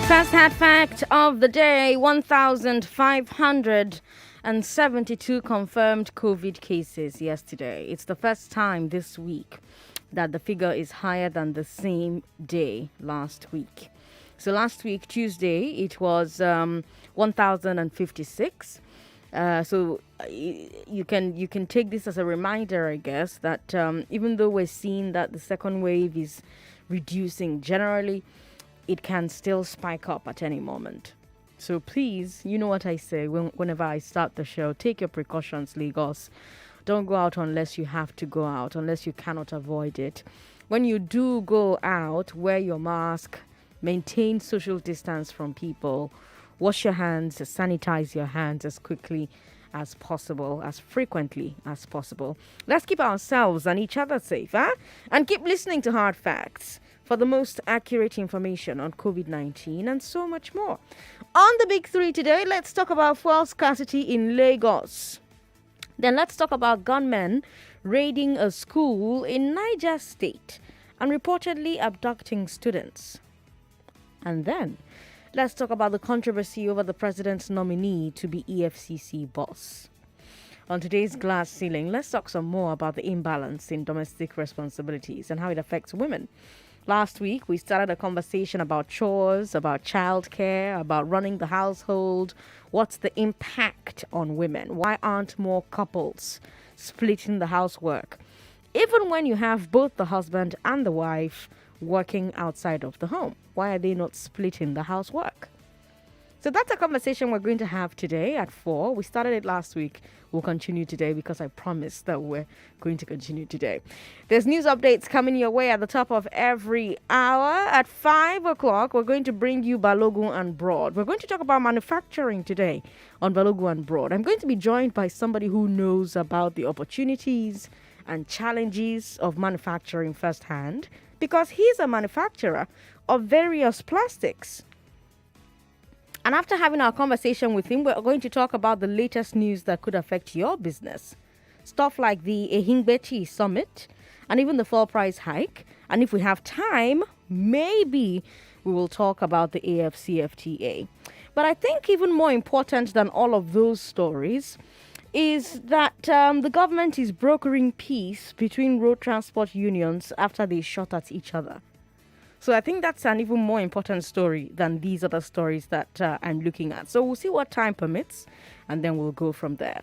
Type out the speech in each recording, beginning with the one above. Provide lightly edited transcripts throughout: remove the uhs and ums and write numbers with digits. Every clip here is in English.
First hard fact of the day: 1,572 confirmed COVID cases yesterday. It's the first time this week that the figure is higher than the same day last week. So last week, Tuesday, it was 1,056. You can take this as a reminder, I guess, that even though we're seeing that the second wave is reducing generally, it can still spike up at any moment. So please, you know what I say whenever I start the show: take your precautions, Lagos. Don't go out unless you have to go out, unless you cannot avoid it. When you do go out, wear your mask, maintain social distance from people, wash your hands, sanitize your hands as quickly as possible, as frequently as possible. Let's keep ourselves and each other safe, and keep listening to Hard Facts for the most accurate information on COVID-19 and so much more. On the Big Three today, let's talk about fuel scarcity in Lagos. Then let's talk about gunmen raiding a school in Niger State and reportedly abducting students. And then let's talk about the controversy over the president's nominee to be EFCC boss. On today's Glass Ceiling, let's talk some more about the imbalance in domestic responsibilities and how it affects women. Last week, we started a conversation about chores, about childcare, about running the household. What's the impact on women? Why aren't more couples splitting the housework? Even when you have both the husband and the wife working outside of the home, why are they not splitting the housework? So that's a conversation we're going to have today at 4. We started it last week. We'll continue today because I promised that we're going to continue today. There's news updates coming your way at the top of every hour. At 5 o'clock, we're going to bring you Balogun and Broad. We're going to talk about manufacturing today on Balogun and Broad. I'm going to be joined by somebody who knows about the opportunities and challenges of manufacturing firsthand, because he's a manufacturer of various plastics. And after having our conversation with him, we're going to talk about the latest news that could affect your business. Stuff like the Ehingbechi Summit and even the fuel price hike. And if we have time, maybe we will talk about the AFCFTA. But I think even more important than all of those stories is that the government is brokering peace between road transport unions after they shot at each other. So I think that's an even more important story than these other stories that I'm looking at. So we'll see what time permits, and then we'll go from there.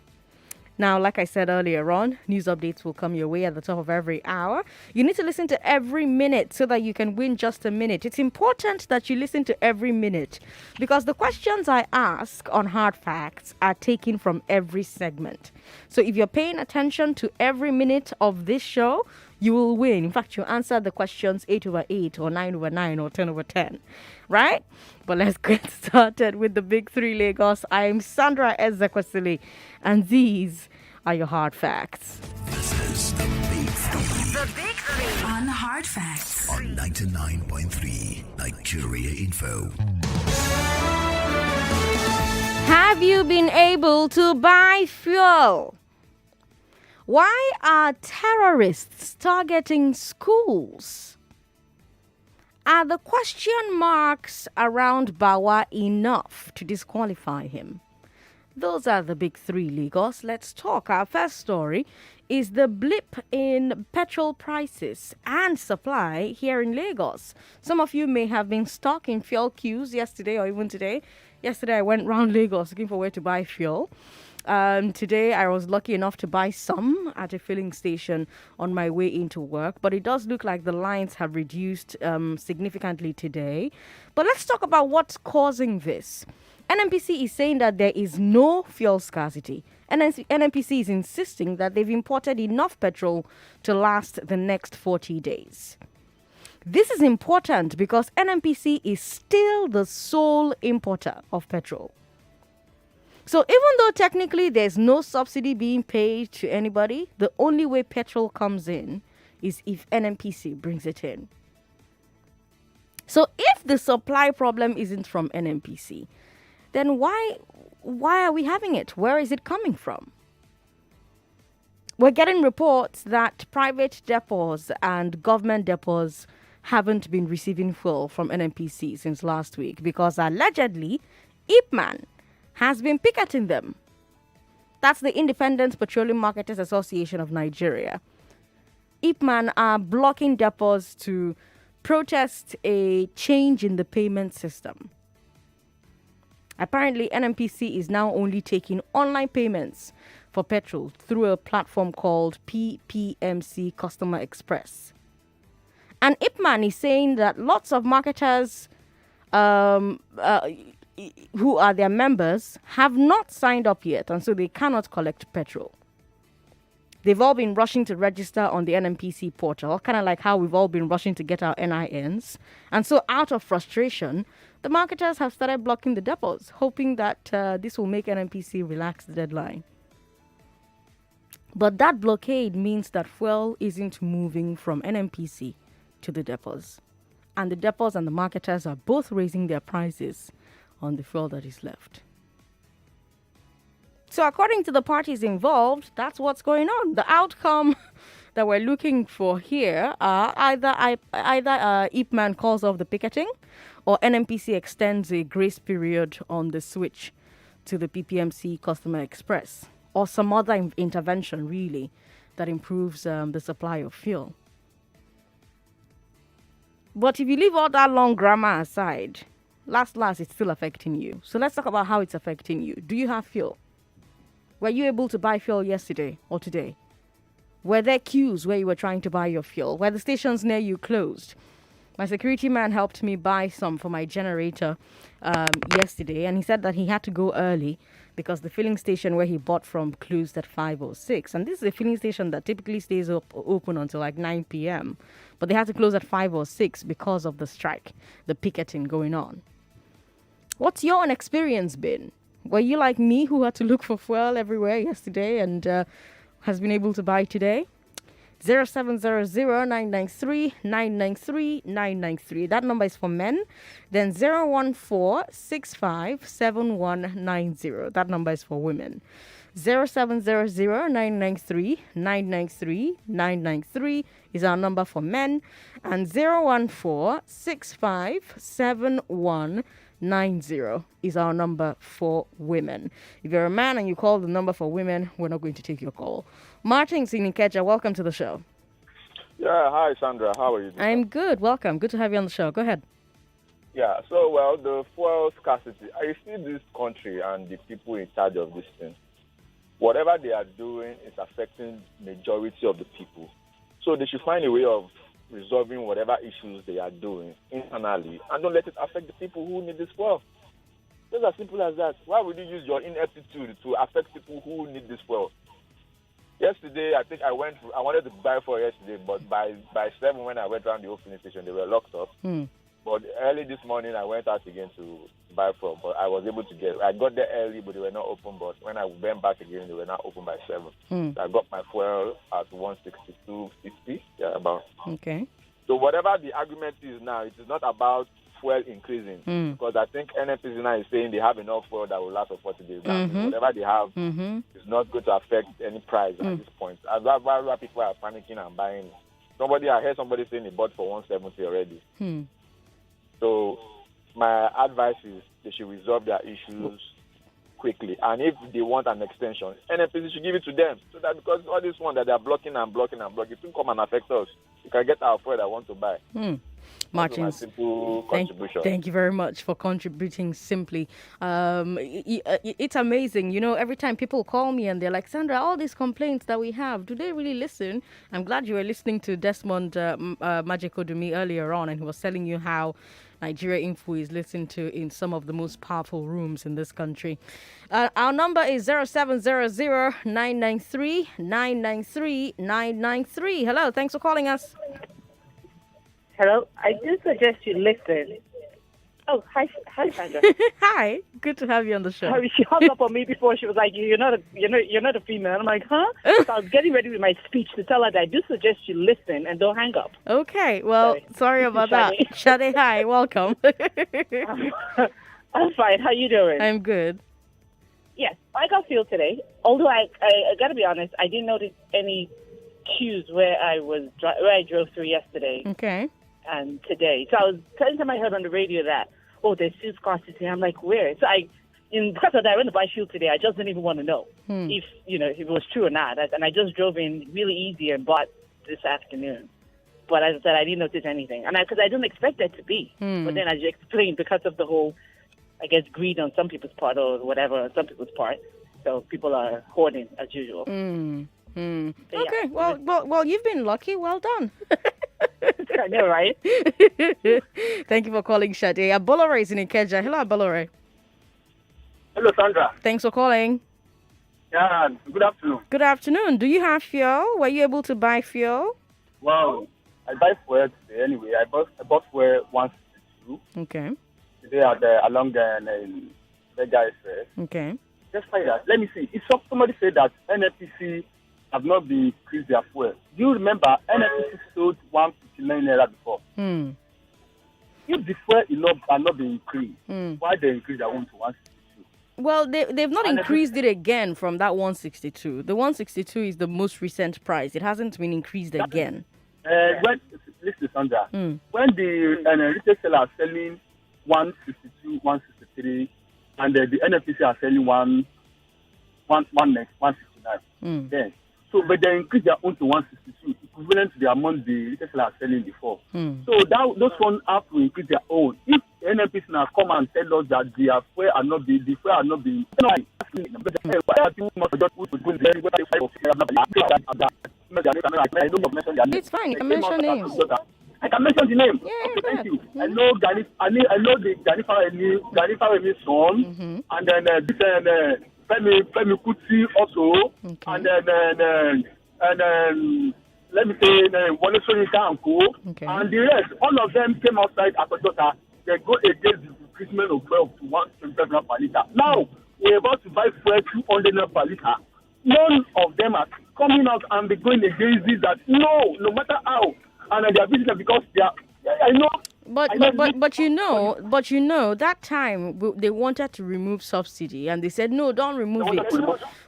Now, like I said earlier on, news updates will come your way at the top of every hour. You need to listen to every minute so that you can win just a minute. It's important that you listen to every minute because the questions I ask on Hard Facts are taken from every segment. So if you're paying attention to every minute of this show, you will win. In fact, you answer the questions 8 over 8 or 9 over 9 or 10 over 10, right? But let's get started with the Big Three Lagos. I'm Sandra Ezekwesili, and these are your Hard Facts. This is the Big Three. The Big Three on Hard Facts On 99.3 Nigeria Info. Have you been able to buy fuel? Why are terrorists targeting schools? Are the question marks around Bawa enough to disqualify him? Those are the Big Three, Lagos. Let's talk. Our first story is the blip in petrol prices and supply here in Lagos. Some of you may have been stuck in fuel queues yesterday or even today. Yesterday, I went around Lagos looking for where to buy fuel. Today, I was lucky enough to buy some at a filling station on my way into work, but it does look like the lines have reduced significantly today. But let's talk about what's causing this. NNPC is saying that there is no fuel scarcity. NNPC is insisting that they've imported enough petrol to last the next 40 days. This is important because NNPC is still the sole importer of petrol. So even though technically there's no subsidy being paid to anybody, the only way petrol comes in is if NNPC brings it in. So if the supply problem isn't from NNPC, then why are we having it? Where is it coming from? We're getting reports that private depots and government depots haven't been receiving fuel from NNPC since last week because allegedly Ipman has been picketing them. That's the Independent Petroleum Marketers Association of Nigeria. Ipman are blocking depots to protest a change in the payment system. Apparently, NNPC is now only taking online payments for petrol through a platform called PPMC Customer Express. And Ipman is saying that lots of marketers who are their members have not signed up yet, and so they cannot collect petrol. They've all been rushing to register on the NNPC portal, kind of like how we've all been rushing to get our NINs. And so out of frustration, the marketers have started blocking the depots, hoping that this will make NNPC relax the deadline. But that blockade means that fuel isn't moving from NNPC to the depots. And the depots and the marketers are both raising their prices on the fuel that is left. So according to the parties involved, that's what's going on. The outcome that we're looking for here are either Ipman calls off the picketing or NNPC extends a grace period on the switch to the PPMC Customer Express, or some other intervention really that improves the supply of fuel. But if you leave all that long grammar aside, last it's still affecting you. So let's talk about how it's affecting you. Do you have fuel? Were you able to buy fuel yesterday or today? Were there queues where you were trying to buy your fuel? Were the stations near you closed? My security man helped me buy some for my generator yesterday, and he said that he had to go early because the filling station where he bought from closed at 5:06. And this is a filling station that typically stays open until like 9 p.m. But they had to close at 5:06 because of the strike, the picketing going on. What's your own experience been? Were you like me who had to look for fuel everywhere yesterday and has been able to buy today? 0700-993-993-993. That number is for men. Then 014-657190. That number is for women. 0700-993-993-993 is our number for men. And 014-657190 is our number for women. If you're a man and you call the number for women, we're not going to take your call. Martin Sinikeja, welcome to the show. Yeah, hi Sandra, how are you doing? I'm good, welcome. Good to have you on the show. Go ahead. Yeah, so well, the fuel scarcity, I see this country and the people in charge of this thing. Whatever they are doing is affecting majority of the people. So they should find a way of resolving whatever issues they are doing internally and don't let it affect the people who need this fuel. It's as simple as that. Why would you use your ineptitude to affect people who need this fuel? Yesterday, I think I wanted to buy fuel yesterday, but by 7 when I went around the whole filling station, they were locked up. But early this morning, I went out again to buy fuel, but I was able to I got there early, but they were not open. But when I went back again, they were not open by 7. So I got my fuel at 162.50, about. Okay. So whatever the argument is now, it is not about fuel increasing, because I think NNPC now is saying they have enough fuel that will last for 40 days. Now, whatever they have is not going to affect any price at this point. That's why people are panicking and buying. I heard somebody saying they bought for 170 already. So my advice is they should resolve their issues quickly. And if they want an extension, NNPC should give it to them. So that because all this one that they are blocking, it will come and affect us. You can get our fuel that I want to buy. Martins, simple contribution. Thank you very much for contributing simply. It's amazing. You know, every time people call me and they're like, Sandra, all these complaints that we have, do they really listen? I'm glad you were listening to Desmond Majikodumi earlier on, and he was telling you how Nigeria Info is listened to in some of the most powerful rooms in this country. Our number is 0700-993-993-993. Hello, thanks for calling us. Hello, I do suggest you listen. Oh, hi, Sandra. Hi, good to have you on the show. She hung up on me before. She was like, "You're not a female." I'm like, "Huh?" So I was getting ready with my speech to tell her that I do suggest you listen and don't hang up. Okay, well, sorry about that. Shade, hi, welcome. I'm fine. How you doing? I'm good. Yes, I got fuel today. Although I got to be honest, I didn't notice any queues where I drove through yesterday. Okay. and today. So I was telling them I heard on the radio that, there's fuel scarcity. I'm like, where? So because of that, I went to buy fuel today. I just didn't even want to know if it was true or not. And I just drove in really easy and bought this afternoon. But as I said, I didn't notice anything. And because I didn't expect that to be. But then as you explained, because of the whole, I guess, greed on some people's part or whatever on some people's part. So people are hoarding as usual. Okay, yeah. well, you've been lucky. Well done. I know, right? Thank you for calling, Shade. Abolore is in Ikeja. Hello, Abolore. Hello, Sandra. Thanks for calling. Yeah, good afternoon. Good afternoon. Do you have fuel? Were you able to buy fuel? Wow, I buy fuel today anyway. I bought fuel 162. Okay. Today along the guys. Okay. Just like that. Let me see. If somebody said that NFPC have not been increased their fuel. Do you remember NFPC sold 159 naira before? If the fuel are not being increased, why they increase their own to 162? Well, they've not increased it again from that 162. The 162 is the most recent price. It hasn't been increased again. Listen, Sandra. When the retail seller are selling 162, 163, and the NFPC are selling 169, then but they increase their own to 162, equivalent to the amount the retail seller are selling before. So those ones have to increase their own. If NFPC now come and tell us that the fuel are not being, it's fine. You can mention names. I can mention the name. Yeah, okay, thank you. I know the Gani Faremi's son, and then this Femi Kuti also, and then let me say Wale Soyinka and Co. And the rest, all of them came outside as a daughter. They go against the increasement of 12 to 125 per liter. Now we're about to buy fuel 200 naira per liter. None of them are coming out and be going against this. That no matter how, and they are visiting because they are. I know. But you know that time they wanted to remove subsidy and they said no, don't remove it.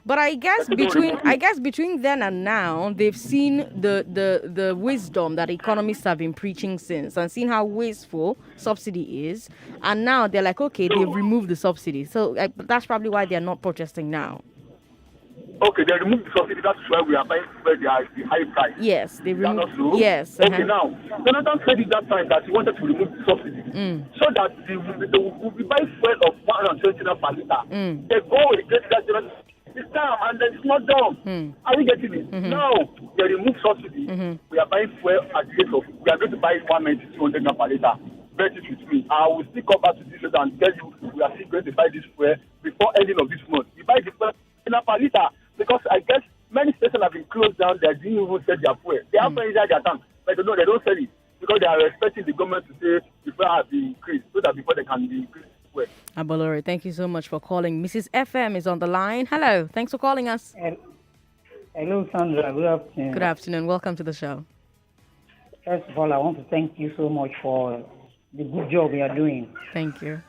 But I guess between then and now they've seen the wisdom that economists have been preaching since and seen how wasteful subsidy is, and now they're like, okay, they've removed the subsidy. So that's probably why they're not protesting now. Okay, they removed the subsidy. That's why we are buying where they are the high price. Yes, they removed. So? Yes. Okay, now Jonathan said it that time that he wanted to remove the subsidy so that they will be buying fuel of 120 per liter. They go against that this time and then it's not done. Are we getting it? Now they remove subsidy. We are buying fuel at the rate of we are going to buy 190 200 per liter. Bet it with me. I will still come back to this later and tell you we are still going to buy this fuel before ending of this month. We buy the fuel per liter. Because I guess many stations have been closed down. They didn't even sell their fuel. They have fuel inside their tank, but no, they don't sell it because they are expecting the government to say the fuel has been increased so that before they can be increased fuel. Abolore, thank you so much for calling. Mrs. FM is on the line. Hello, thanks for calling us. Hello, Sandra. Good afternoon. Good afternoon. Welcome to the show. First of all, I want to thank you so much for the good job you are doing. Thank you.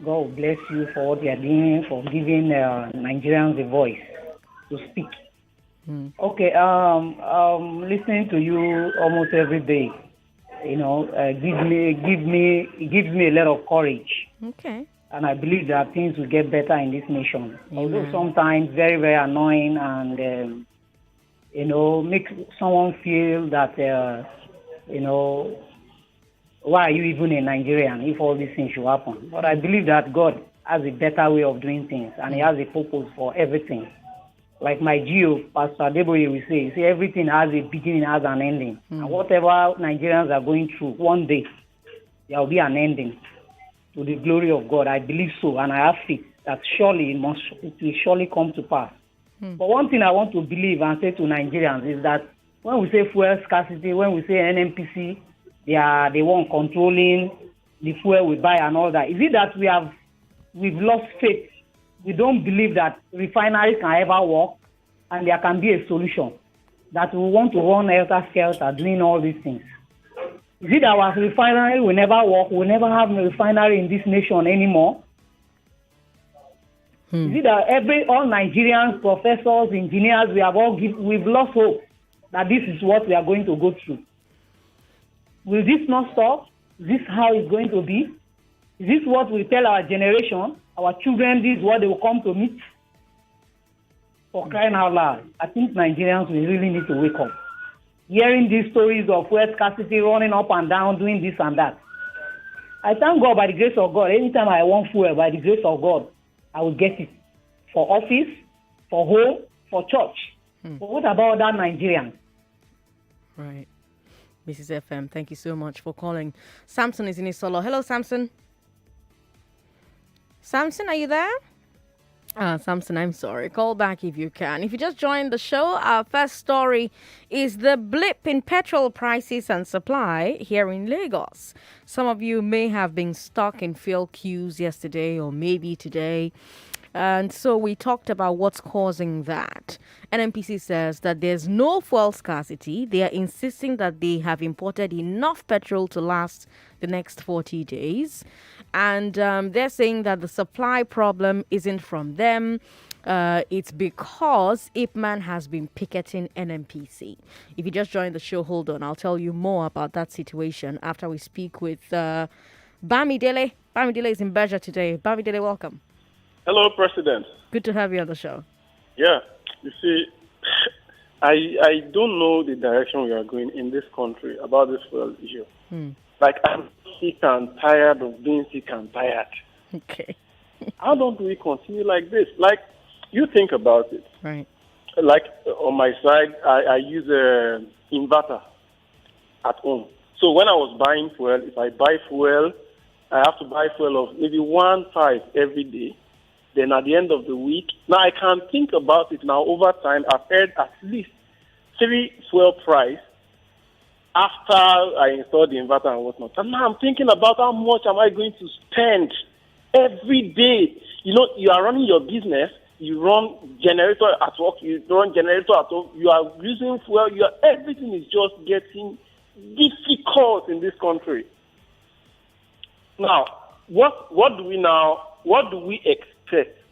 God bless you for what you are doing, for giving Nigerians a voice to speak. Okay, listening to you almost every day, gives me a lot of courage. Okay. And I believe that things will get better in this nation. Although sometimes very, very annoying and make someone feel that why are you even a Nigerian if all these things should happen? But I believe that God has a better way of doing things and He has a purpose for everything. Like my GO, Pastor Adeboye will say, everything has a beginning, has an ending. And whatever Nigerians are going through, one day, there will be an ending to the glory of God. I believe so, and I have faith that surely it will surely come to pass. But one thing I want to believe and say to Nigerians is that when we say fuel scarcity, when we say NNPC, they are the one controlling the fuel we buy and all that. Is it that we've lost faith? We don't believe that refineries can ever work and there can be a solution. That we want to run helter-skelter doing all these things. Is it that our refinery will never work? We'll never have a refinery in this nation anymore? Is it that all Nigerians, professors, engineers, we've lost hope that this is what we are going to go through? Will this not stop? Is this how it's going to be? Is this what we tell our generation, our children, this is what they will come to meet? For crying out loud, I think Nigerians will really need to wake up. Hearing these stories of fuel scarcity running up and down, doing this and that. I thank God, by the grace of God, anytime I want fuel, by the grace of God, I will get it. For office, for home, for church. But what about that Nigerian? Right. Mrs. FM, thank you so much for calling. Samson is in his solo. Hello, Samson. Samson, are you there? Samson, I'm sorry. Call back if you can. If you just joined the show, our first story is the blip in petrol prices and supply here in Lagos. Some of you may have been stuck in fuel queues yesterday or maybe today. And so we talked about what's causing that. NNPC says that there's no fuel scarcity. They are insisting that they have imported enough petrol to last the next 40 days. And they're saying that the supply problem isn't from them. It's because Ipman has been picketing NNPC. If you just joined the show, hold on. I'll tell you more about that situation after we speak with Bamidele. Bamidele is in Beja today. Bamidele, welcome. Hello, President. Good to have you on the show. Yeah, you see, I don't know the direction we are going in this country about this fuel issue. Like, I'm sick and tired of being sick and tired. Okay. How don't we continue like this? Like, you think about it. Right. Like, on my side, I use an inverter at home. So when I was buying fuel, if I buy fuel, I have to buy fuel of maybe 1.5 every day. Then at the end of the week, now I can think about it now. Over time, I've heard at least 3 fuel price after I installed the inverter and whatnot. And now I'm thinking about how much am I going to spend every day. You know, you are running your business, you run generator at work, you run generator at home, you are using fuel, everything is just getting difficult in this country. Now, what do we expect?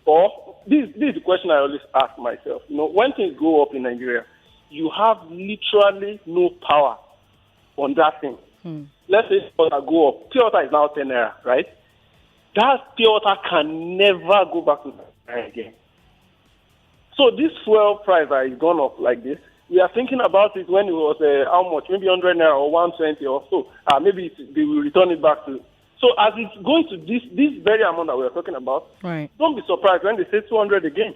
Or this is the question I always ask myself. You know, when things go up in Nigeria, you have literally no power on that thing. Let's say water go up. Pure water is now 10 naira, right? That pure water can never go back to Nigeria again. So this fuel price that is gone up like this, we are thinking about it when it was how much? Maybe 100 naira or 120 or so. Maybe they will return it back to. So as it's going to this very amount that we are talking about, right, don't be surprised when they say 200 again.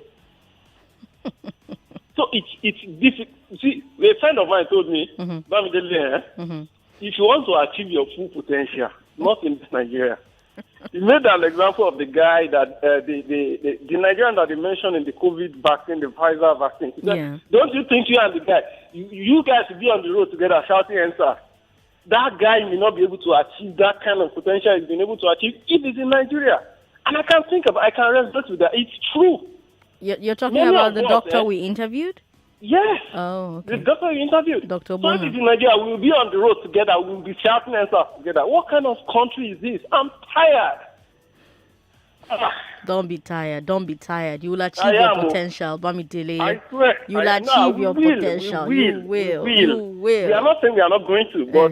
So it's difficult. See, a friend of mine told me, if you want to achieve your full potential, not in this Nigeria. He made an example of the guy that the Nigerian that they mentioned in the COVID vaccine, the Pfizer vaccine. He said, don't you think you and the guy, you guys should be on the road together shouting answer? That guy may not be able to achieve that kind of potential he's been able to achieve if he's in Nigeria. And I can resonate with that. It's true. You're talking about the doctor we interviewed? Yes. Oh, okay. The doctor we interviewed. Dr. So if it's in Nigeria, we'll be on the road together. We'll be shouting answers together. What kind of country is this? I'm tired. Don't be tired. Don't be tired. You will achieve your potential. Bamidele. I swear. You will achieve your potential. You will. You will. We are not saying we are not going to, but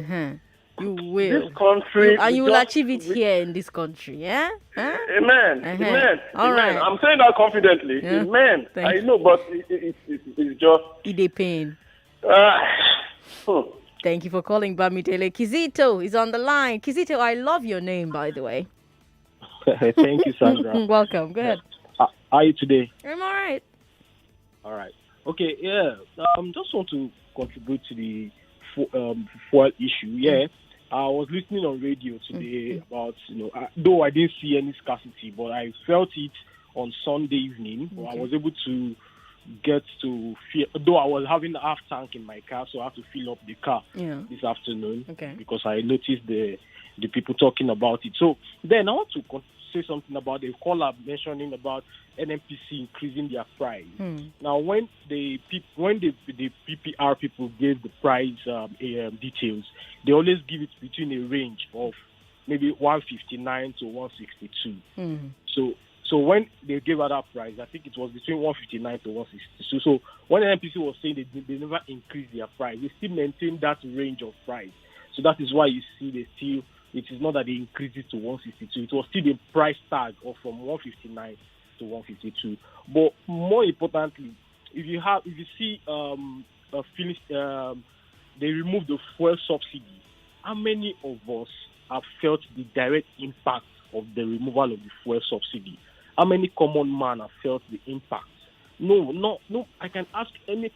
you will. This country. And you will achieve it here in this country. Yeah? Amen. Amen. All right. I'm saying that confidently. Yeah. Amen. I know, but it's just. It a pain. Thank you for calling, Bamidele. Kizito is on the line. Kizito, I love your name, by the way. Thank you, Sandra. Welcome. Go ahead. How are you today? I'm all right. All right. Okay, yeah. Just want to contribute to the fuel issue. Yeah. I was listening on radio today about, though I didn't see any scarcity, but I felt it on Sunday evening. I was able to get to fill, though I was having a half tank in my car, so I have to fill up the car this afternoon because I noticed the people talking about it. So then I want to say something about the caller mentioning about NNPC increasing their price. Now, when the PPR people gave the price details, they always give it between a range of maybe 159 to 162. So when they gave out that price, I think it was between 159 to 162. So when NNPC was saying they never increased their price, they still maintain that range of price. So that is why you see it is not that they increased it to 162. It was still the price tag of from 159 to 152. But more importantly, if you see they removed the fuel subsidy, how many of us have felt the direct impact of the removal of the fuel subsidy? How many common man have felt the impact? No. I can ask any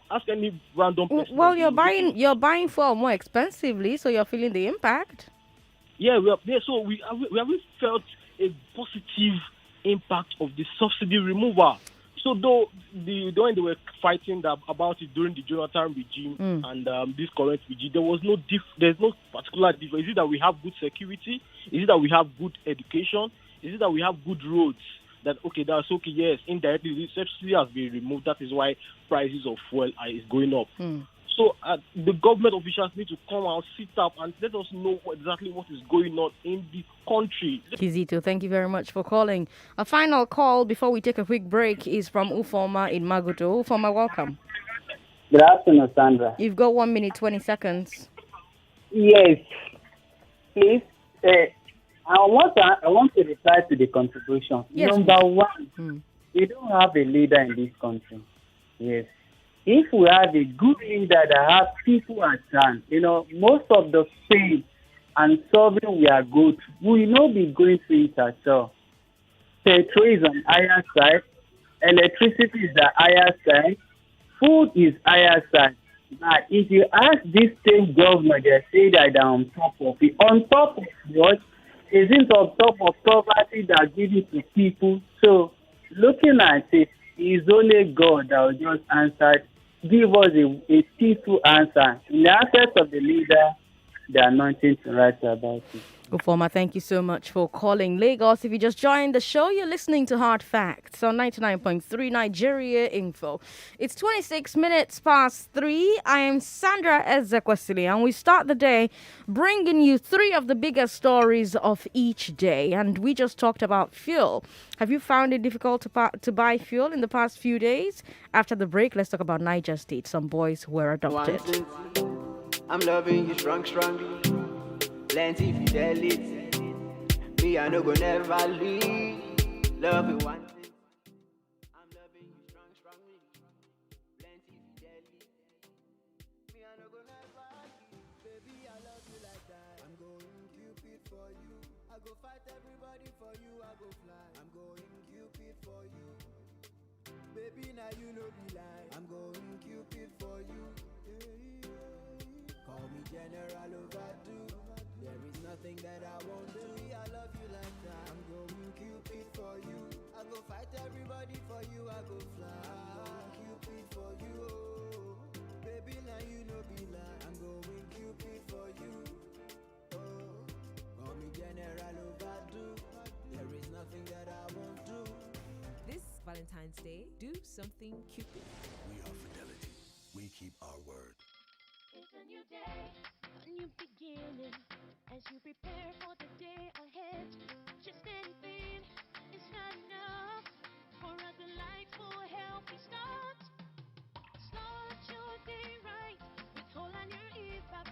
random person. Well, you're buying fuel more expensively, so you're feeling the impact. Yeah, so we haven't felt a positive impact of the subsidy removal. So though when they were fighting about it during the Jonathan regime and this current regime, there's no particular difference. Is it that we have good security? Is it that we have good education? Is it that we have good roads? That's okay. Yes, indirectly the subsidy has been removed. That is why prices of fuel is going up. So the government officials need to come out, sit up, and let us know exactly what is going on in the country. Kizito, thank you very much for calling. A final call before we take a quick break is from Ufoma in Magodo. Ufoma, welcome. Good afternoon, Sandra. You've got 1 minute, 20 seconds. Yes. Please, I want to reply to the contribution. Yes, Number one, we don't have a leader in this country. Yes. If we have a good leader that has people at hand, most of the pain and suffering we are going through, we will not be going through it at all. Petrol is on higher side, electricity is the higher side, food is higher side. Now, if you ask this state government, they say that they're on top of it. On top of what? Isn't on top of poverty that give it to people? So, looking at it, it's only God that will just answer, give us a peaceful answer. In the absence of the leader, there are nothing to write about it. Ufoma, thank you so much for calling Lagos. If you just joined the show, you're listening to Hard Facts on 99.3 Nigeria Info. It's 26 minutes past 3. I am Sandra Ezekwesili, and we start the day bringing you 3 of the biggest stories of each day. And we just talked about fuel. Have you found it difficult to buy fuel in the past few days? After the break, let's talk about Niger State. Some boys were adopted. I'm loving you strongly. Plenty fidelity. Me, I no go never leave. Love you one thing. I'm loving you strongly. Plenty fidelity. Me, I no go never leave. Baby, I love you like that. I'm going Cupid for you. I go fight everybody for you. I go fly. I'm going Cupid for you. Baby, now you know be lie. I'm going Cupid for you. Call me General Overdue. There is nothing that I won't do. I love you like that. I'm going Cupid for you. I go fight everybody for you. I go fly. I'm going Cupid for you. Oh. Baby, now you know be lie. I'm going Cupid for you. Oh. Call me General Overdue. There is nothing that I won't do. This Valentine's Day, do something Cupid. We are fidelity. We keep our word. It's a new day, a new beginning. As you prepare for the day ahead, just anything is not enough for a delightful, healthy start. Start your day right with Whole on your earbud.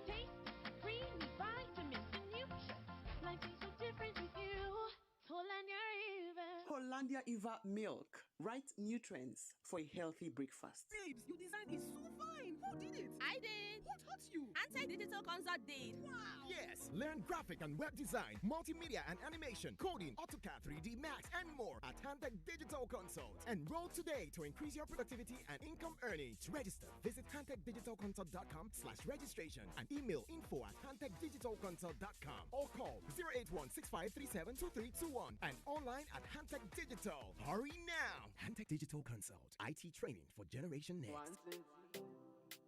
Taste creamy vitamins and nutrients. Life is so different with you. Whole on your earbud. Hollandia Eva milk, right nutrients for a healthy breakfast. Babes, your design is so fine. Who did it? I did. Who taught you? Digital Consult did. Wow. Yes, learn graphic and web design, multimedia and animation, coding, AutoCAD, 3D Max, and more at Hantech Digital Consult. Enroll today to increase your productivity and income earnings. To register, visit hantechdigitalconsult.com/registration and email info@hantechdigitalconsult.com or call 081-6537-2321 and online at Hantech Digital. Hurry now! Hantech Digital Consult, IT training for Generation Next.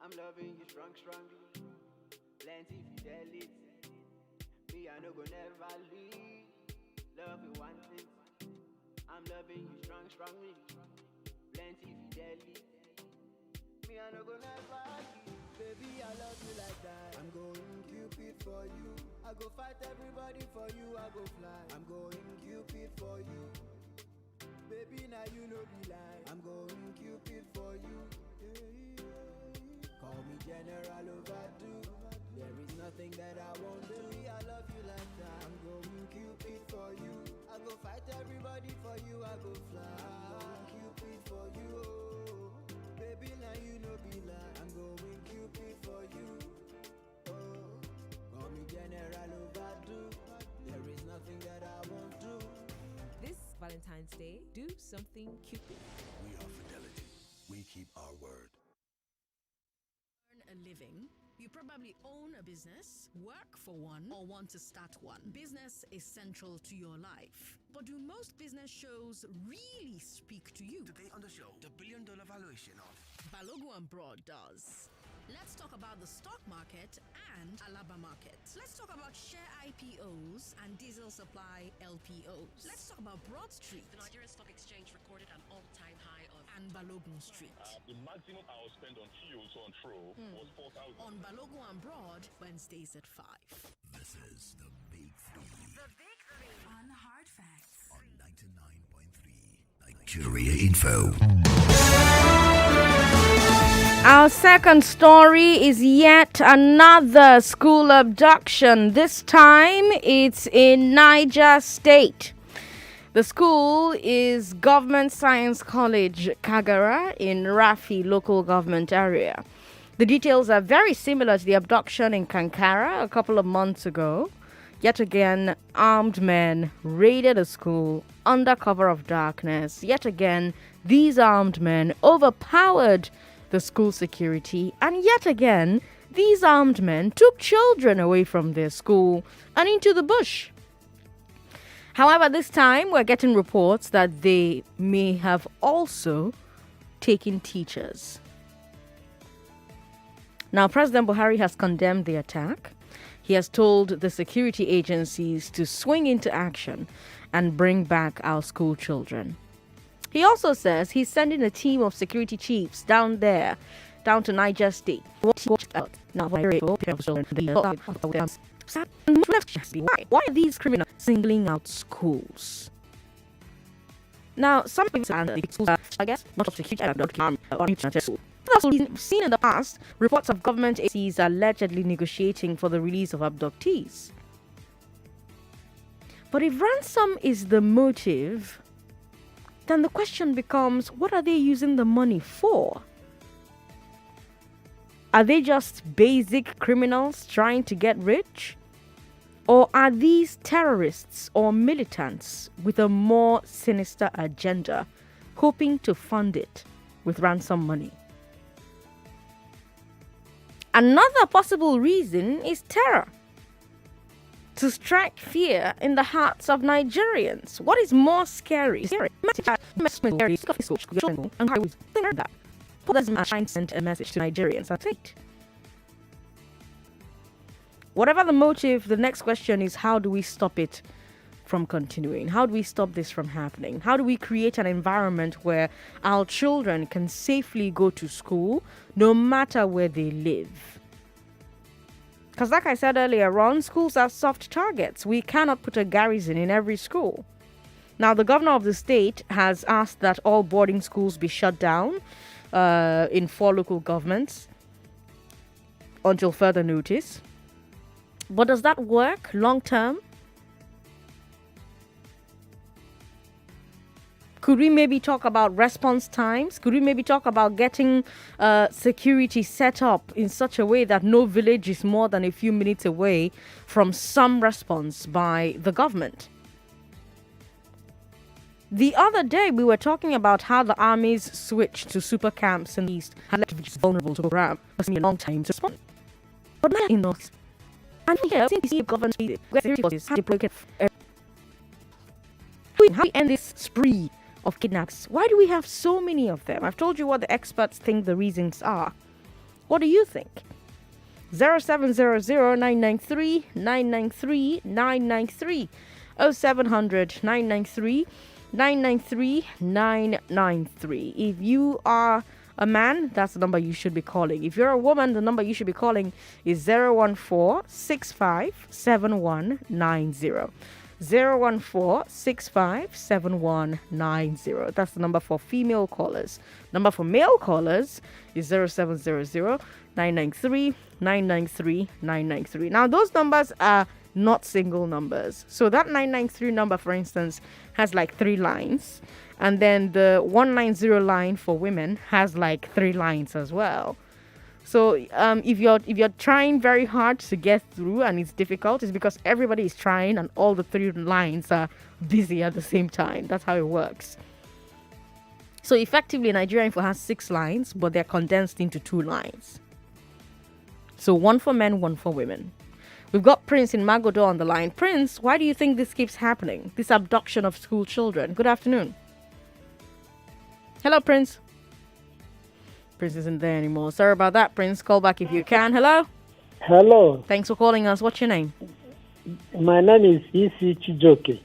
I'm loving you strongly. Plenty fidelity. Me, I no go never leave. Love you one thing. I'm loving you strongly. Plenty fidelity. Me, I no go never leave. Baby, I love you like that. I'm going Cupid for you. I go fight everybody for you. I go fly. I'm going Cupid for you. Baby, now you know be lie. I'm going Cupid for you. Call me general overdo. There is nothing that I won't do. I love you like that. I'm going Cupid for you. I go fight everybody for you. I go fly. Cupid for you. Oh. Baby, now you know be like. I'm going Cupid for you. Oh. Call me general overdo. There is nothing that I won't do. This Valentine's Day, do something Cupid. We are fidelity. We keep our word. Earn a living. You probably own a business, work for one, or want to start one. Business is central to your life. But do most business shows really speak to you? Today on the show, the $1 billion valuation of Balogun and Broad does. Let's talk about the stock market and Alaba market. Let's talk about share IPOs and diesel supply LPOs. Let's talk about Broad Street. The Nigerian Stock Exchange recorded an all-time high of... And Balogun Street. The maximum I will spend on fuel to and fro was 4,000. On Balogun and Broad, Wednesdays at 5. This is the Big Three. The Big Three. On Hard Facts. On 99.3 Nigeria Info. Our second story is yet another school abduction. This time it's in Niger State. The school is Government Science College, Kagara, in Rafi local government area. The details are very similar to the abduction in Kankara a couple of months ago. Yet again, armed men raided a school under cover of darkness. Yet again, these armed men overpowered the school security, and yet again, these armed men took children away from their school and into the bush. However, this time we're getting reports that they may have also taken teachers. Now, President Buhari has condemned the attack. He has told the security agencies to swing into action and bring back our school children. He also says he's sending a team of security chiefs down to Niger State. Why are these criminals singling out schools? Now, some people say schools are, I guess, not of security or we've seen in the past reports of government agencies allegedly negotiating for the release of abductees. But if ransom is the motive, then the question becomes, what are they using the money for? Are they just basic criminals trying to get rich? Or are these terrorists or militants with a more sinister agenda, hoping to fund it with ransom money? Another possible reason is terror. To strike fear in the hearts of Nigerians. What is more scary? Send a message to Nigerians. That's it. Whatever the motive, the next question is, how do we stop it from continuing? How do we stop this from happening? How do we create an environment where our children can safely go to school no matter where they live? Because like I said earlier on, schools are soft targets. We cannot put a garrison in every school. Now, the governor of the state has asked that all boarding schools be shut down in 4 local governments until further notice. But does that work long term? Could we maybe talk about response times? Could we maybe talk about getting security set up in such a way that no village is more than a few minutes away from some response by the government? The other day, we were talking about how the armies switched to super camps in the east had left villages vulnerable to program. It's been a long time to respond. But now in north, and here, since the government security forces deployed, how do we end this spree of kidnaps? Why do we have so many of them? I've told you what the experts think the reasons are. What do you think? 0700-993-993-993 0700 993 993. If you are a man, that's the number you should be calling. If you're a woman, the number you should be calling is 014-657190. 014-657190. That's the number for female callers. Number for male callers is 0700 993 993 993. Now, those numbers are not single numbers. So that 993 number, for instance, has like 3 lines. And then the 190 line for women has like 3 lines as well. So if you're trying very hard to get through and it's difficult, it's because everybody is trying and all the 3 lines are busy at the same time. That's how it works. So effectively, Nigeria Info has 6 lines, but they're condensed into 2 lines. So 1 for men, 1 for women. We've got Prince in Magodo on the line. Prince, why do you think this keeps happening? This abduction of school children. Good afternoon. Hello, Prince. Prince isn't there anymore. Sorry about that, Prince. Call back if you can. Hello? Hello. Thanks for calling us. What's your name? My name is Isi Chijoke.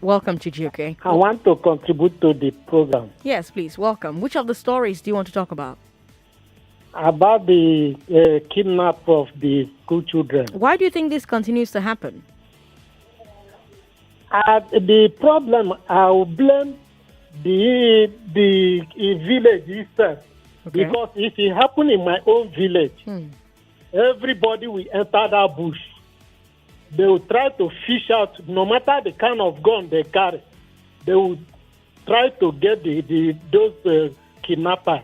Welcome, Chijioke. I want to contribute to the program. Yes, please. Welcome. Which of the stories do you want to talk about? About the kidnap of the school children. Why do you think this continues to happen? The problem, I will blame the village itself. Okay. Because if it happened in my own village, everybody will enter that bush. They will try to fish out, no matter the kind of gun they carry, they will try to get those kidnappers.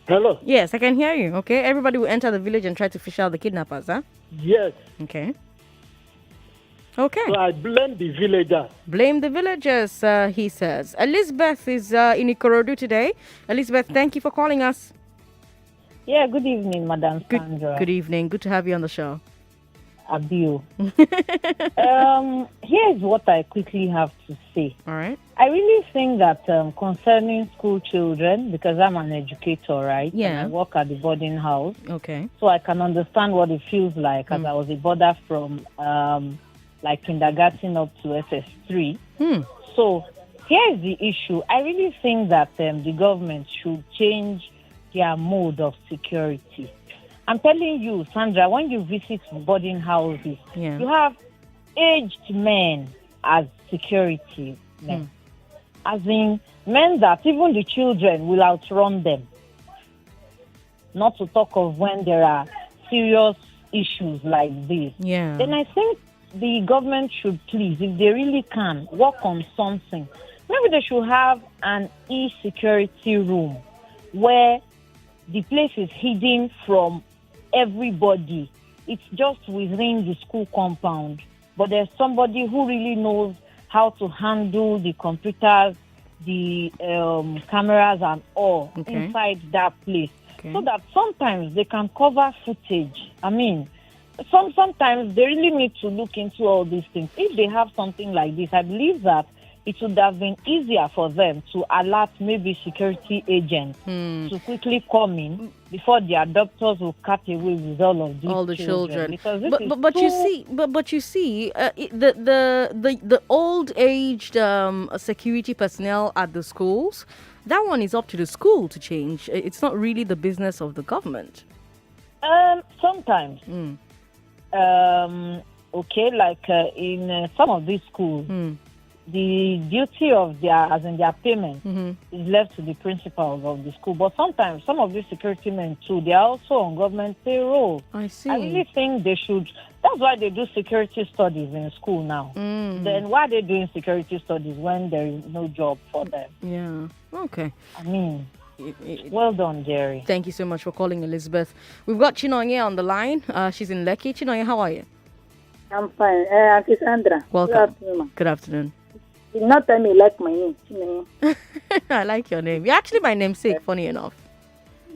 Hello? Yes, I can hear you. Okay. Everybody will enter the village and try to fish out the kidnappers, huh? Yes. Okay. Okay. So I blame the villagers. Blame the villagers, he says. Elizabeth is in Ikorodu today. Elizabeth, thank you for calling us. Yeah, good evening, Madam Sandra. Good evening. Good to have you on the show. Abiu. Here's what I quickly have to say. All right. I really think that concerning school children, because I'm an educator, right? Yeah. And I work at the boarding house. Okay. So I can understand what it feels like, as I was a boarder from like kindergarten up to SS3. So here's the issue. I really think that the government should change their mode of security. I'm telling you, Sandra, when you visit boarding houses, you have aged men as security men. As in men that even the children will outrun them. Not to talk of when there are serious issues like this. Yeah. Then I think the government should please, if they really can, work on something. Maybe they should have an e-security room where the place is hidden from everybody. It's just within the school compound. But there's somebody who really knows how to handle the computers, the cameras and all inside that place. So that sometimes they can cover footage. I mean, sometimes they really need to look into all these things. If they have something like this, I believe that it would have been easier for them to alert maybe security agents to quickly come in before their doctors will cut away with all the children. Because but you see, the old aged security personnel at the schools, that one is up to the school to change. It's not really the business of the government. Sometimes. Like in some of these schools, the duty of their payment is left to the principals of the school. But sometimes some of these security men too, they are also on government payroll. I see. I really think they should. That's why they do security studies in school now. Then why are they doing security studies when there is no job for them? Yeah. Okay. I mean, well done, Jerry. Thank you so much for calling, Elizabeth. We've got Chinonye on the line. She's in Lekki. Chinonye, how are you? I'm fine. Auntie Sandra. Welcome. Good afternoon. Good afternoon. You not tell me you like my name. Chinonye. I like your name. You're actually my namesake, funny enough.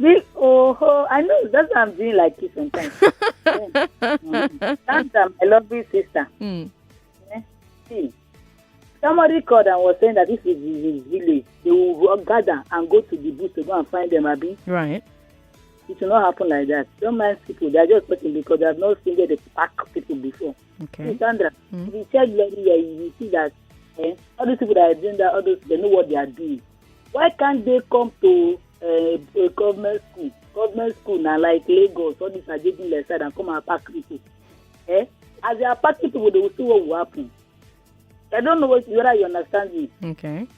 I know. That's what I'm doing like you sometimes. Sandra, my lovely sister. See, somebody called and was saying that this is his village. They will gather and go to the bush to go and find them, Abi. Right. It will not happen like that. Don't mind people. They are just talking because they have not seen the pack people before. Okay. See, Sandra, if you check very well, you will see that all those people that are doing that, all those, they know what they are doing. Why can't they come to a government school? Government school now, like Lagos, all these are getting less side and come and pack people. As they are packing people, they will see what will happen. I don't know whether you understand me. Okay.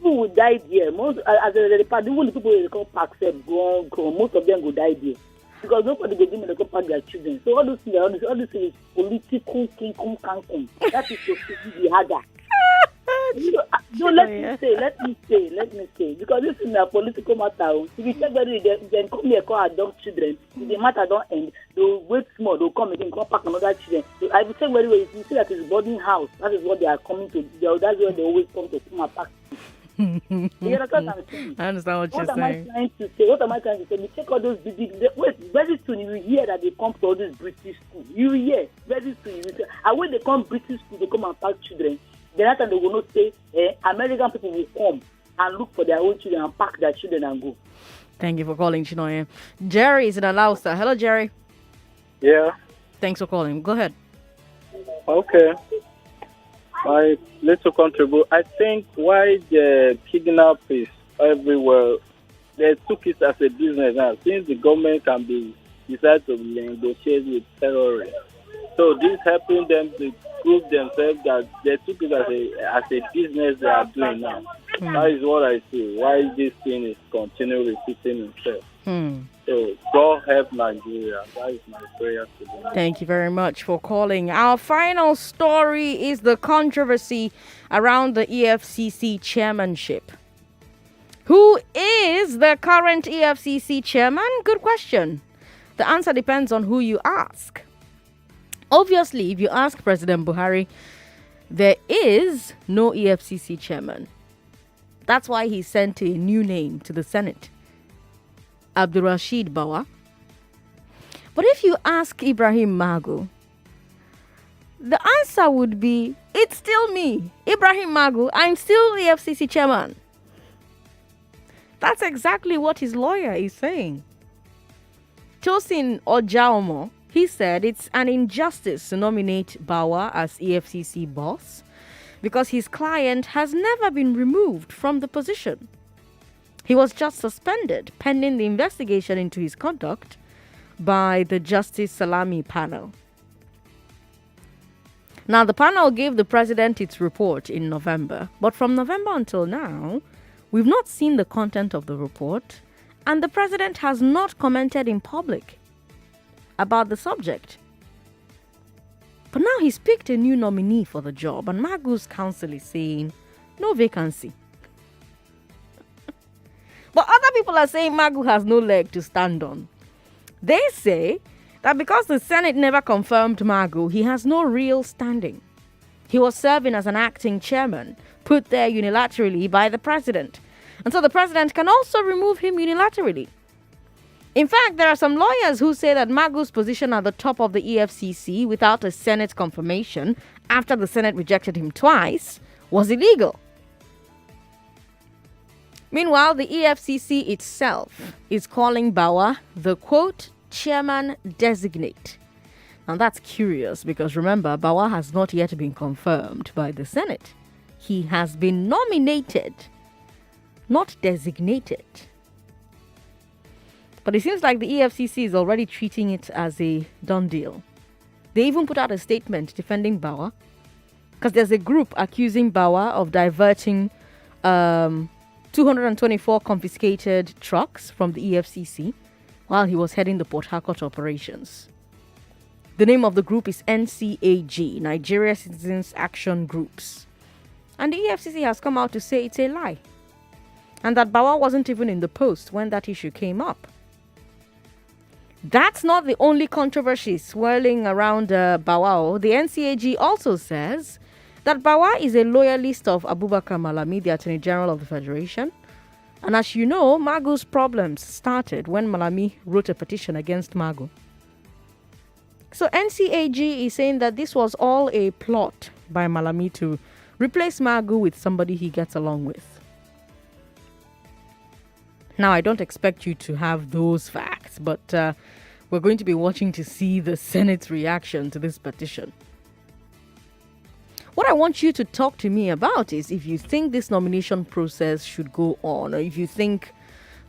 People will die there. Most as a part, even the people they call parks go, most of them will die there because nobody will give them to pack their children. So all those things is political king. That is to be harder. No, let me say, because this is a political matter. If you check very, then come here, call adopt children. If the matter don't end, they'll wait small, they'll come again, come pack another children. So I will check very well. If you see that it's boarding house, that is what they are coming to. That's where they always come to come and pack. You understand what I'm saying? I understand what you're saying. What am I trying to say? You check all those big. Wait, very soon you will hear that they come to all these British schools. You will hear very soon. You will say, and when they come British school, they come and pack children. The next time they will not say, American people will come and look for their own children and pack their children and go. Thank you for calling, Chinoye. Jerry is in Alausa. Hello, Jerry. Yeah. Thanks for calling. Go ahead. Okay. My little contribute. I think why the kidnap is everywhere, they took it as a business now. Since the government can be decide to negotiate with terrorists, so this helping them to prove themselves that they took it as a business they are doing now. That is what I see. Why this thing is continually repeating itself. So God help Nigeria. That is my prayer to them. Thank you very much for calling. Our final story is the controversy around the EFCC chairmanship. Who is the current EFCC chairman? Good question. The answer depends on who you ask. Obviously, if you ask President Buhari, there is no EFCC chairman. That's why he sent a new name to the Senate, Abdurrashid Bawa. But if you ask Ibrahim Magu, the answer would be, it's still me, Ibrahim Magu. I'm still the EFCC chairman. That's exactly what his lawyer is saying. Tosin Ojaomo, he said it's an injustice to nominate Bawa as EFCC boss because his client has never been removed from the position. He was just suspended pending the investigation into his conduct by the Justice Salami panel. Now, the panel gave the president its report in November, but from November until now, we've not seen the content of the report, and the president has not commented in public about the subject. But now he's picked a new nominee for the job, and Magu's counsel is saying no vacancy. But other people are saying Magu has no leg to stand on. They say that because the Senate never confirmed Magu, he has no real standing. He was serving as an acting chairman, put there unilaterally by the president. And so the president can also remove him unilaterally. In fact, there are some lawyers who say that Magu's position at the top of the EFCC without a Senate confirmation after the Senate rejected him twice was illegal. Meanwhile, the EFCC itself is calling Bawa the, quote, chairman designate. Now that's curious because remember, Bawa has not yet been confirmed by the Senate. He has been nominated, not designated. But it seems like the EFCC is already treating it as a done deal. They even put out a statement defending Bawa because there's a group accusing Bawa of diverting 224 confiscated trucks from the EFCC while he was heading the Port Harcourt operations. The name of the group is NCAG, Nigeria Citizens Action Groups. And the EFCC has come out to say it's a lie. And that Bawa wasn't even in the post when that issue came up. That's not the only controversy swirling around Bawa. The NCAG also says that Bawa is a loyalist of Abubakar Malami, the Attorney General of the Federation. And as you know, Magu's problems started when Malami wrote a petition against Magu. So NCAG is saying that this was all a plot by Malami to replace Magu with somebody he gets along with. Now, I don't expect you to have those facts, but we're going to be watching to see the Senate's reaction to this petition. What I want you to talk to me about is if you think this nomination process should go on, or if you think,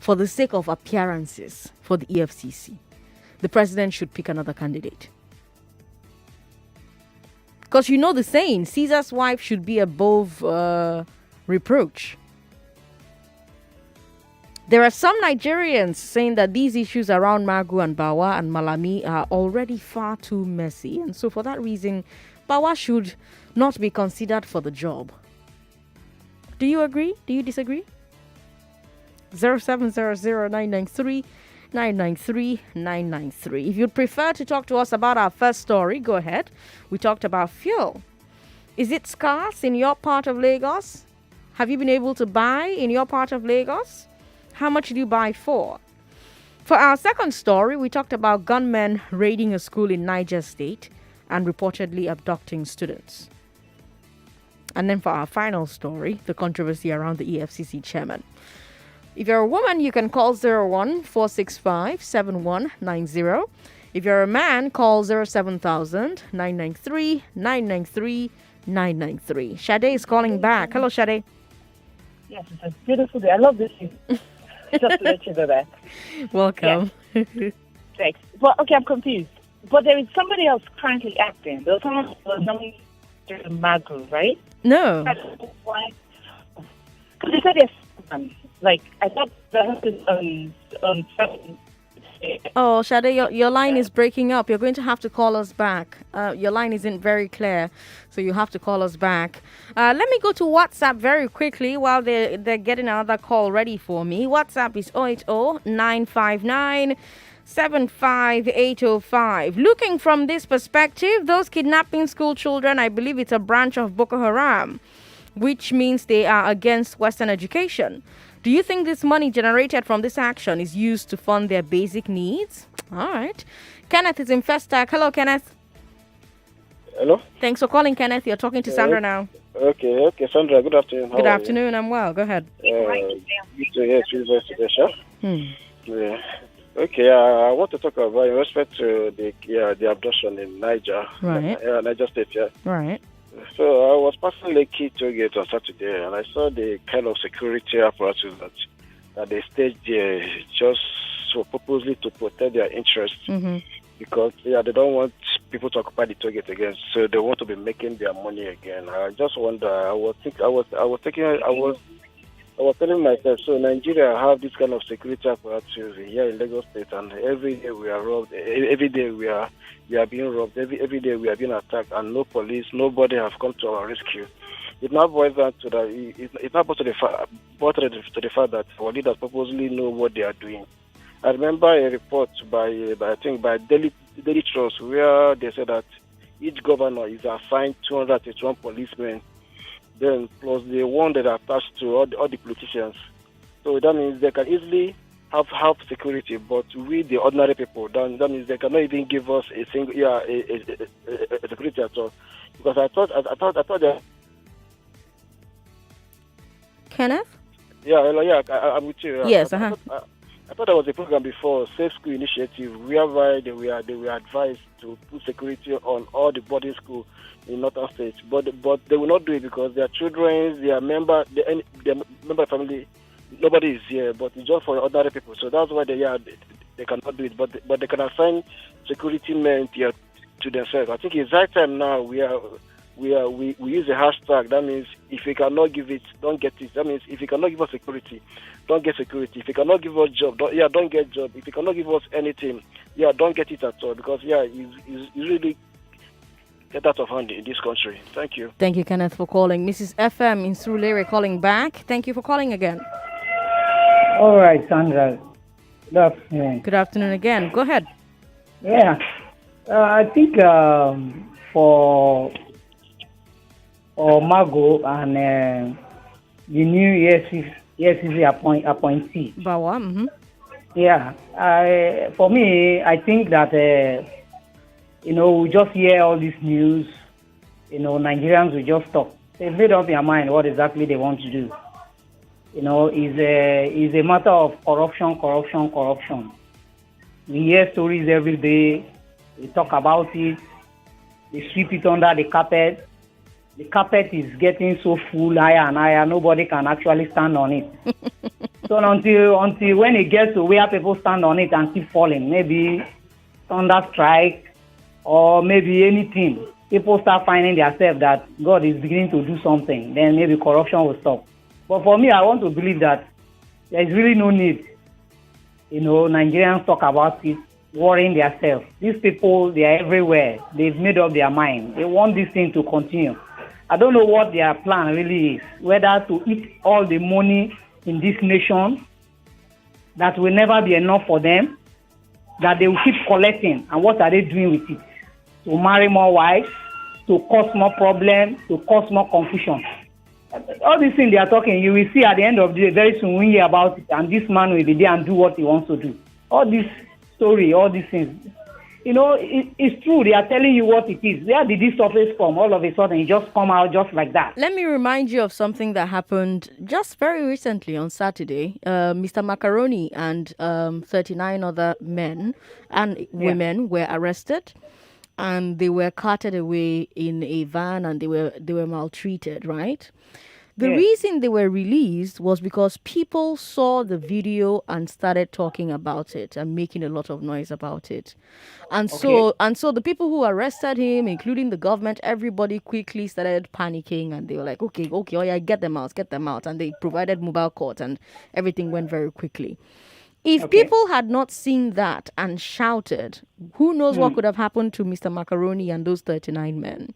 for the sake of appearances for the EFCC, the president should pick another candidate. Because you know the saying, Caesar's wife should be above reproach. There are some Nigerians saying that these issues around Magu and Bawa and Malami are already far too messy. And so for that reason, Bawa should not be considered for the job. Do you agree? Do you disagree? 0700-993-993. If you'd prefer to talk to us about our first story, go ahead. We talked about fuel. Is it scarce in your part of Lagos? Have you been able to buy in your part of Lagos? How much do you buy for? For our second story, we talked about gunmen raiding a school in Niger State and reportedly abducting students. And then for our final story, the controversy around the EFCC chairman. If you're a woman, you can call 01-465-7190. If you're a man, call 07000-993-993-993. Sade is calling back. Hello, Sade. Yes, it's a beautiful day. I love this. Just to let you know that. Welcome. Yes. Thanks. Well, okay, I'm confused. But there is somebody else currently acting. There was someone who was nominated to Magru, right? No. Why? Because they said yes. Like, I thought that was on Oh, Sade, your line is breaking up. You're going to have to call us back. Your line isn't very clear, so you have to call us back. Let me go to WhatsApp very quickly while they're getting another call ready for me. WhatsApp is 080-959-75805. Looking from this perspective, those kidnapping school children, I believe it's a branch of Boko Haram, which means they are against Western education. Do you think this money generated from this action is used to fund their basic needs? All right. Kenneth is in Festac. Hello, Kenneth. Hello. Thanks for calling, Kenneth. You're talking to Sandra now. Okay, Sandra. Good afternoon. Good afternoon. I'm well. Go ahead. Yeah, Okay, I want to talk about in respect to the abduction in Niger. Right. Niger State, yeah. Right. So I was passing Lekki Tollgate on Saturday, and I saw the kind of security apparatus that they staged there just so purposely to protect their interests, because they don't want people to occupy the Tollgate again. So they want to be making their money again. I just wonder. I was telling myself, so Nigeria have this kind of security apparatus here in Lagos State, and every day we are robbed. Every day we are being robbed. Every day we are being attacked, and no police, nobody have come to our rescue. It now boils down to that. It now boils to the fact that our leaders purposely know what they are doing. I remember a report by Daily Trust where they said that each governor is assigned 231 policemen, then plus the one that are attached to all the politicians. So that means they can easily have security, but we the ordinary people, that means they cannot even give us a single a security at all. Because I thought that. Kenneth? I'm with you. Yes, I thought there was a program before, Safe School Initiative, whereby they were advised to put security on all the boarding schools in northern states, but they will not do it because their children, their member family, nobody is here. But it's just for ordinary people, so that's why they cannot do it. But they can assign security men here to themselves. I think it's right time now. We use a hashtag. That means if we cannot give it, don't get it. That means if you cannot give us security, don't get security. If you cannot give us job, don't get job. If you cannot give us anything, don't get it at all. Because it's really get out of hand in this country. Thank you. Thank you, Kenneth, for calling. Mrs. FM in Surulere calling back. Thank you for calling again. All right, Sandra. Good afternoon. Good afternoon again. Go ahead. Yeah. I think for Mago and the new EFCC appointee. Bawa. Yeah. For me, I think that we just hear all this news. Nigerians will just talk. They've made up their mind what exactly they want to do. Is a matter of corruption. We hear stories every day. We talk about it. They sweep it under the carpet. The carpet is getting so full, higher and higher. Nobody can actually stand on it. So until when it gets to where people stand on it and keep falling, maybe thunder strike or maybe anything, people start finding themselves that God is beginning to do something. Then maybe corruption will stop. But for me, I want to believe that There is really no need. Nigerians talk about it, worrying themselves. These people, they are everywhere. They've made up their mind. They want this thing to continue. I don't know what their plan really is, whether to eat all the money in this nation that will never be enough for them, that they will keep collecting, and what are they doing with it? To marry more wives, to cause more problems, to cause more confusion. All these things they are talking, you will see at the end of the day, very soon we hear about it, and this man will be there and do what he wants to do. All this story, all these things, it's true. They are telling you what it is. Where did this surface from? All of a sudden, it just come out just like that. Let me remind you of something that happened just very recently on Saturday. Mr. Macaroni and 39 other men and women were arrested, and they were carted away in a van, and they were maltreated, right? The reason they were released was because people saw the video and started talking about it and making a lot of noise about it. And so the people who arrested him, including the government, everybody quickly started panicking, and they were like, okay, oh yeah, get them out. And they provided mobile court, and everything went very quickly. If people had not seen that and shouted, who knows what could have happened to Mr. Macaroni and those 39 men.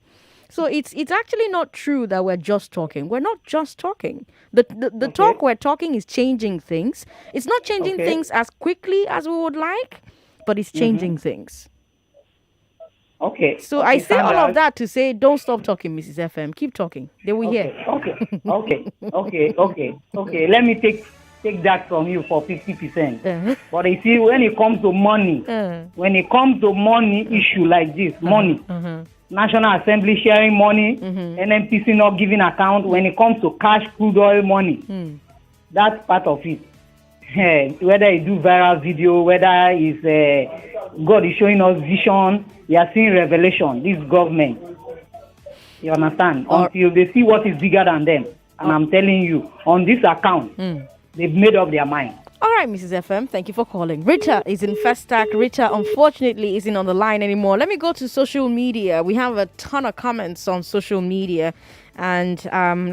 So it's actually not true that we're just talking. We're not just talking. The talk we're talking is changing things. It's not changing things as quickly as we would like, but it's changing things. So I say all of that to say, don't stop talking, Mrs. FM. Keep talking. They will hear. Okay. Let me take that from you for 50%. But you see, when it comes to money, issue like this, money, National Assembly sharing money, NMPC not giving account, when it comes to cash, crude oil money, that's part of it. Whether you do viral video, whether it's God is showing us vision, we are seeing revelation, this government. You understand? Until they see what is bigger than them. And I'm telling you, on this account, they've made up their mind. All right, Mrs. FM, thank you for calling. Rita is in Festac. Rita, unfortunately, isn't on the line anymore. Let me go to social media. We have a ton of comments on social media, and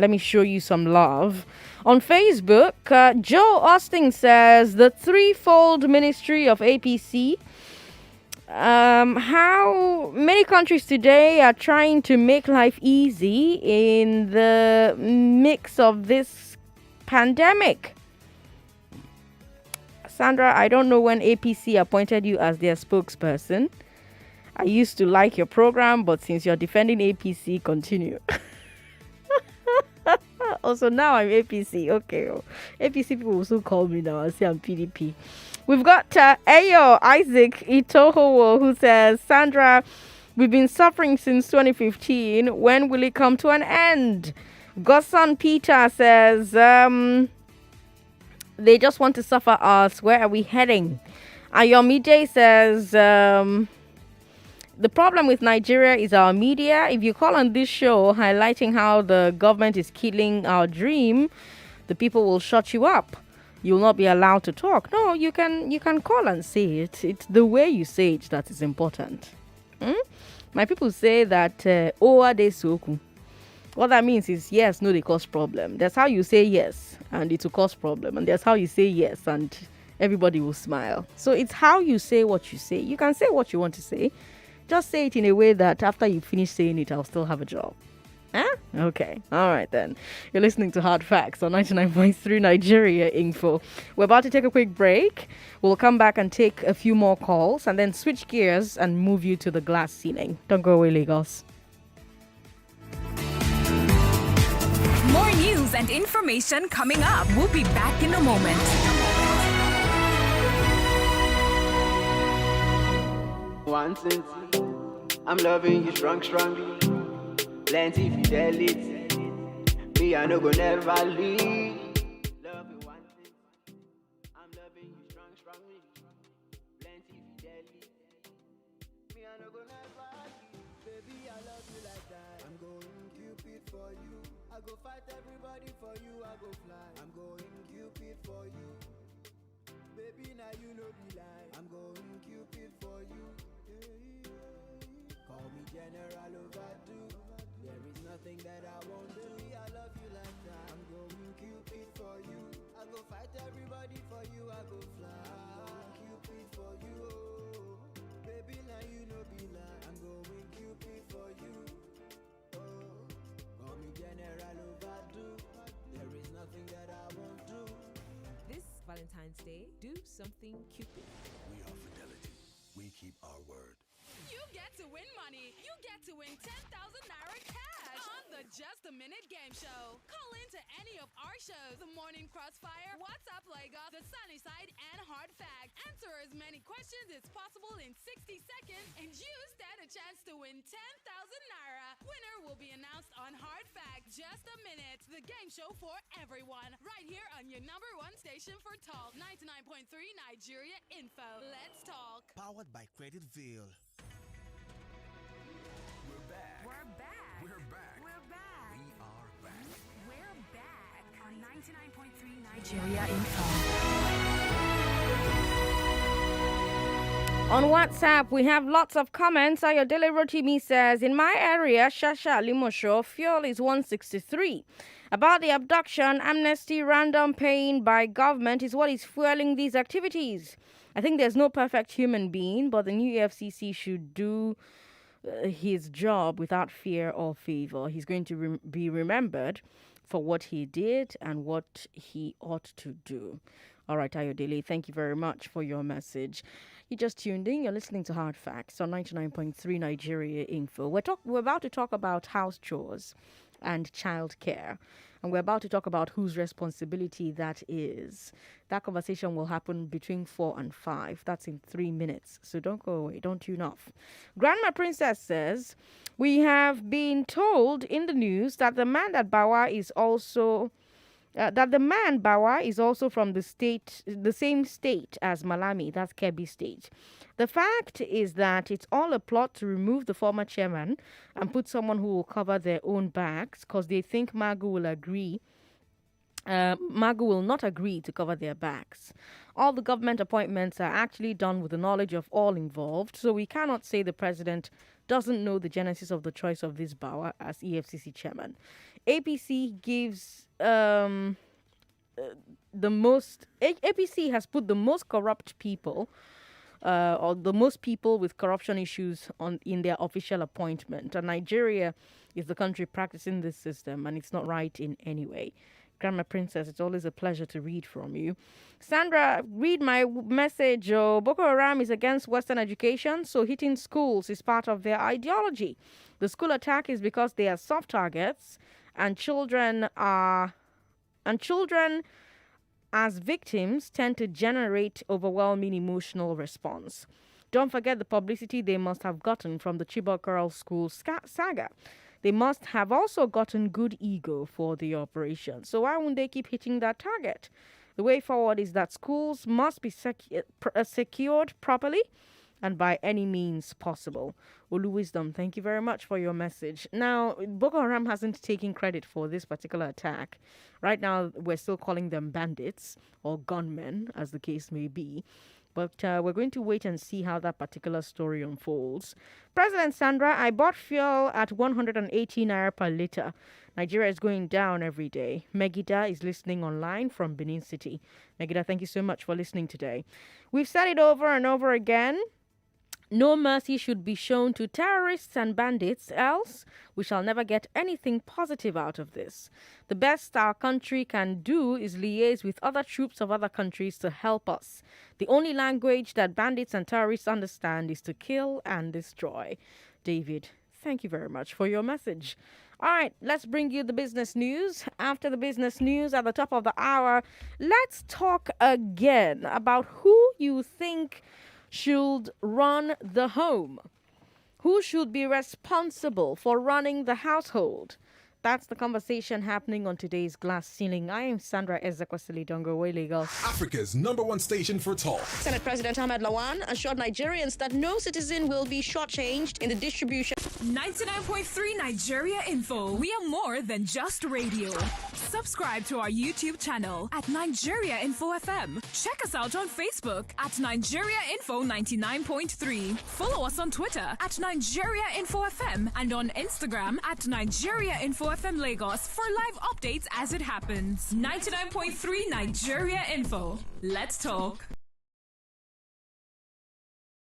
let me show you some love. On Facebook, Joe Austin says, the threefold ministry of APC. How many countries today are trying to make life easy in the mix of this pandemic? Sandra, I don't know when APC appointed you as their spokesperson. I used to like your program, but since you're defending APC, continue. Also, now I'm APC. Okay. APC people will soon call me now. I'll say I'm PDP. We've got Ayo Isaac Itohowo, who says, Sandra, we've been suffering since 2015. When will it come to an end? Godson Peter says, they just want to suffer us. Where are we heading? Ayomide says, the problem with Nigeria is our media. If you call on this show highlighting how the government is killing our dream, the people will shut you up. You'll not be allowed to talk. No, you can call and say it. It's the way you say it that is important. My people say that owa de soku. What that means is yes, no, they cause problem. That's how you say yes, and it will cause problem. And that's how you say yes, and everybody will smile. So it's how you say what you say. You can say what you want to say. Just say it in a way that after you finish saying it, I'll still have a job. Huh? Okay. All right, then. You're listening to Hard Facts on 99.3 Nigeria Info. We're about to take a quick break. We'll come back and take a few more calls and then switch gears and move you to the glass ceiling. Don't go away, Lagos. More news and information coming up. We'll be back in a moment. One thing, I'm loving you strongly. Plenty fidelity. Me, I no go never leave. Love you one thing. I'm loving you strongly. Plenty fidelity. Me, I no go never leave. Baby, I love you like that. I'm going Cupid for you. I go fight everybody for you. I go fly. I'm going Cupid for you. Baby, now you know the lie. I'm going Cupid for you. Call me General Overdue. There is nothing that I won't do. I love you like that. I'm going Cupid for you. I go fight everybody for you, I go fly. Cupid for you, oh. Baby, now you know be like. I'm going Cupid for you, oh. Call me General Overdo. There is nothing that I won't do. This Valentine's Day, do something Cupid. We are fidelity. We keep our word. You get to win money. You get to win 10,000 Naira cash on the Just a Minute game show. Call into any of our shows: The Morning Crossfire, What's Up Lagos, The Sunny Side, and Hard Fact. Answer as many questions as possible in 60 seconds, and you stand a chance to win 10,000 Naira. Winner will be announced on Hard Fact. Just a Minute, the game show for everyone. Right here on your number one station for talk, 99.3 Nigeria Info. Let's talk. Powered by Creditville. We're back. We're back. We're back. We're back. We are back. We're back on 99.3 Nigeria Info. On WhatsApp, we have lots of comments. Ayodele Rotimi says, in my area, Shasha Limosho, fuel is 163. About the abduction, amnesty, random paying by government is what is fueling these activities. I think there's no perfect human being, but the new EFCC should do his job without fear or favor. He's going to be remembered for what he did and what he ought to do. All right, Ayodele, thank you very much for your message. You just tuned in. You're listening to Hard Facts on 99.3 Nigeria Info. We're about to talk about house chores and childcare, and we're about to talk about whose responsibility that is. That conversation will happen between 4 and 5. That's in 3 minutes, so don't go away. Don't tune off. Grandma Princess says, we have been told in the news that the man that Bawa is also... Bawa is also from the same state as Malami, that's Kebbi State. The fact is that it's all a plot to remove the former chairman and put someone who will cover their own backs because they think Magu will agree. Magu will not agree to cover their backs. All the government appointments are actually done with the knowledge of all involved, so we cannot say the president doesn't know the genesis of the choice of this Bawa as EFCC chairman. APC gives APC has put the most corrupt people or the most people with corruption issues in their official appointment. And Nigeria is the country practicing this system, and it's not right in any way. Grandma Princess, it's always a pleasure to read from you. Sandra, read my message. Boko Haram is against Western education, so hitting schools is part of their ideology. The school attack is because they are soft targets, and children as victims tend to generate overwhelming emotional response. Don't forget the publicity they must have gotten from the Chibok Girls' School saga. They must have also gotten good ego for the operation. So why won't they keep hitting that target? The way forward is that schools must be secured properly and by any means possible. Olu Wisdom, thank you very much for your message. Now, Boko Haram hasn't taken credit for this particular attack. Right now, we're still calling them bandits or gunmen, as the case may be. But we're going to wait and see how that particular story unfolds. President Sandra, I bought fuel at 180 naira per litre. Nigeria is going down every day. Megida is listening online from Benin City. Megida, thank you so much for listening today. We've said it over and over again. No mercy should be shown to terrorists and bandits, else we shall never get anything positive out of this. The best our country can do is liaise with other troops of other countries to help us. The only language that bandits and terrorists understand is to kill and destroy. David, thank you very much for your message. All right, let's bring you the business news. After the business news at the top of the hour, let's talk again about who you think should run the home. Who should be responsible for running the household? That's the conversation happening on today's Glass Ceiling. I am Sandra Ezekwesili, Dongowe, Lagos. Africa's #1 station for talk. Senate President Ahmed Lawan assured Nigerians that no citizen will be shortchanged in the distribution. 99.3 Nigeria Info. We are more than just radio. Subscribe to our YouTube channel at Nigeria Info FM. Check us out on Facebook at Nigeria Info 99.3. Follow us on Twitter at Nigeria Info FM and on Instagram at Nigeria Info FM Lagos for live updates as it happens. 99.3 Nigeria Info. Let's talk.